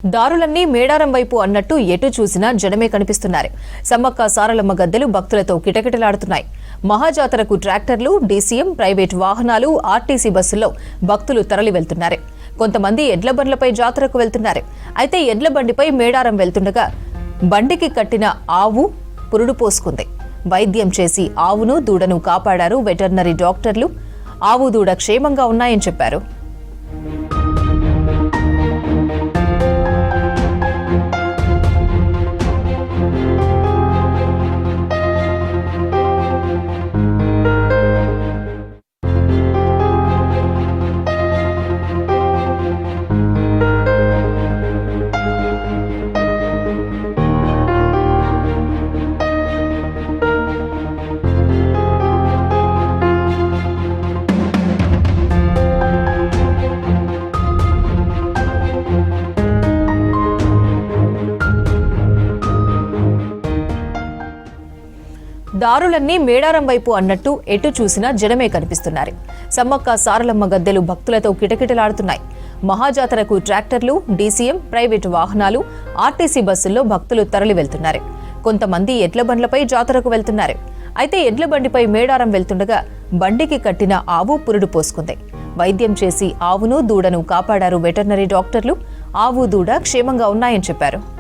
దారులన్నీ మేడారం వైపు అన్నట్టు ఎటు చూసినా జనమే కనిపిస్తున్నారు. సమ్మక్క సారలమ్మ గద్దెలు భక్తులతో కిటకిటలాడుతున్నాయి. మహాజాతరకు ట్రాక్టర్లు, డీసీఎం, ప్రైవేట్ వాహనాలు, ఆర్టీసీ బస్సుల్లో భక్తులు తరలి వెళ్తున్నారు. కొంతమంది ఎడ్ల బండ్లపై జాతరకు వెళ్తున్నారు. అయితే ఎడ్ల బండిపై మేడారం వెళ్తుండగా బండికి కట్టిన ఆవు పురుడు పోసుకుంది. వైద్యం చేసి ఆవును, దూడను కాపాడారు వెటర్నరీ డాక్టర్లు. ఆవు, దూడ క్షేమంగా ఉన్నాయని చెప్పారు. దారులన్నీ మేడారం వైపు అన్నట్టు ఎటు చూసినా జనమే కనిపిస్తున్నారు. సమ్మక్క సారలమ్మ గద్దెలు భక్తులతో కిటకిటలాడుతున్నాయి. మహాజాతరకు ట్రాక్టర్లు, డీసీఎం, ప్రైవేటు వాహనాలు, ఆర్టీసీ బస్సుల్లో భక్తులు తరలి వెళ్తున్నారు. కొంతమంది ఎడ్ల బండ్లపై జాతరకు వెళ్తున్నారు. అయితే ఎడ్ల బండిపై మేడారం వెళ్తుండగా బండికి కట్టిన ఆవు పురుడు పోసుకుంది. వైద్యం చేసి ఆవును, దూడను కాపాడారు వెటర్నరీ డాక్టర్లు. ఆవు, దూడ క్షేమంగా ఉన్నాయని చెప్పారు.